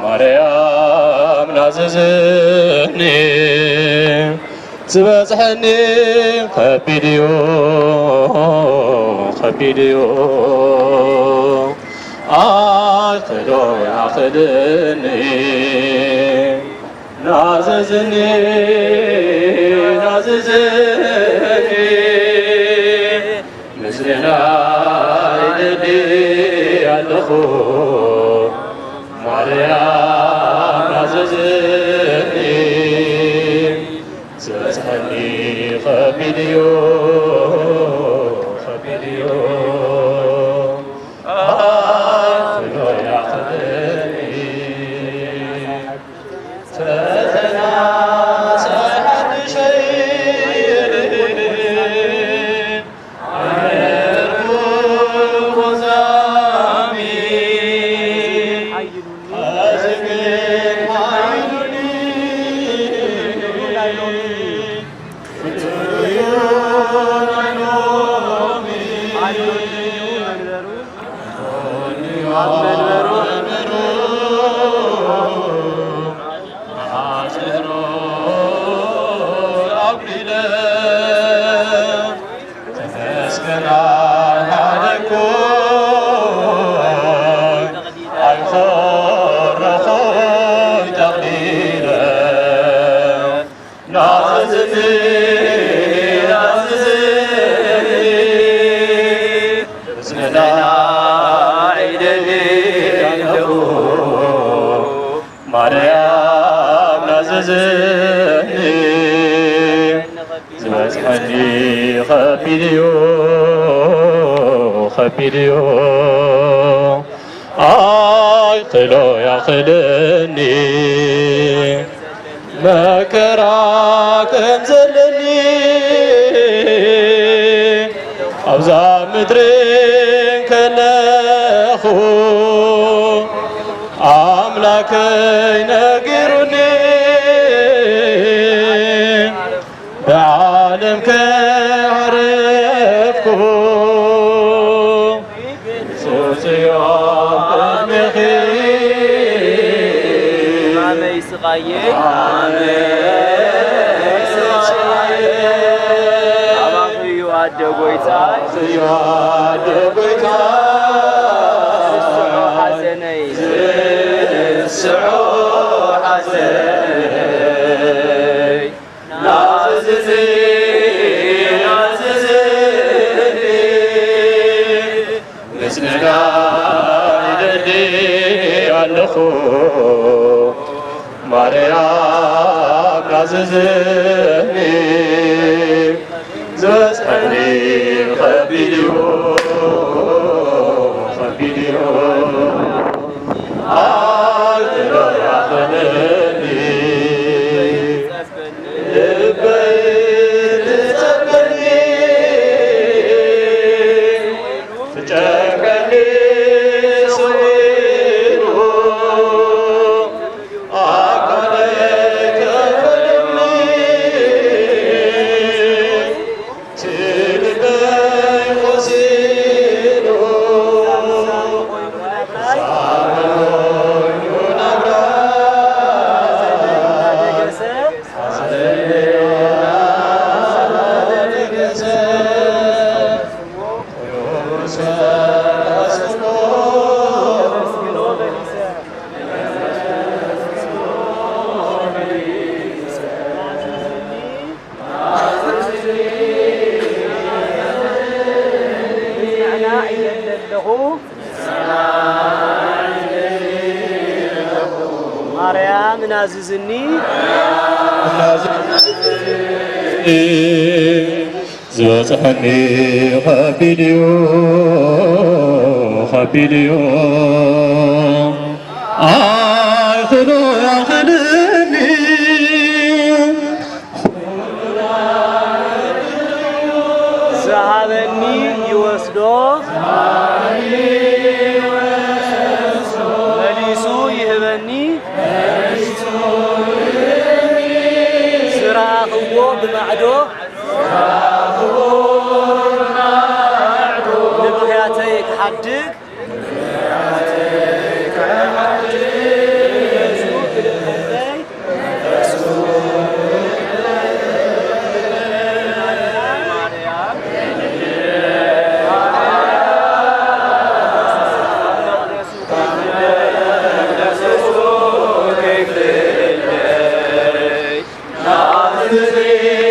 ማርያም ናዘዘኒ ዝበፅሐኒ ከቢድዮ ኣክዶ ያኽድኒ ናዘዘኒ ምስሌና ይደሊ ኣለኹ ማርያም ናዘዘኒ ዝበፅሐኒ ከቢድዮ ኣክዶ ያኽድኒ ፈተና ማርያም ናዘዘኒ ዝበፅሐኒ ከቢድዮ ኣይክሎ ያኽድኒ መከራ ከም ዘለኒ ኣብዛ ምድሪ ከለኹ ኣምላከይ ነጊሩኒ ብዓለም ከዓረፍኩ ጽዮን ቅድሚኺ ኣመይ ስቃየ ኣባኽዩ ኣደ ጎይታ ሓዘነይ ስዑ ሓዘነይ ናዘዘኒ ምስነጋ ይደሊ ኣለኹ ማርያም ናዘዘኒ ዝበፅሐኒ ከቢድዮ ኣክዶ ያኽድኒ ልበይ ዝፀበኒ ትጨንቀኒ ስኢኑ ኣካለይ ከፈልኒ ትልበይ ቆሲሉ ማርያም ናዝዝኒ ዝበፅሐኒ ከቢድዮ ኣይክዶ ያኽድኒ ዝሃበኒ ይወስዶ መሊሱ ይህበኒ ዝረኣኽዎ ብማዕዶ نبغياتيك حدك Nazareth.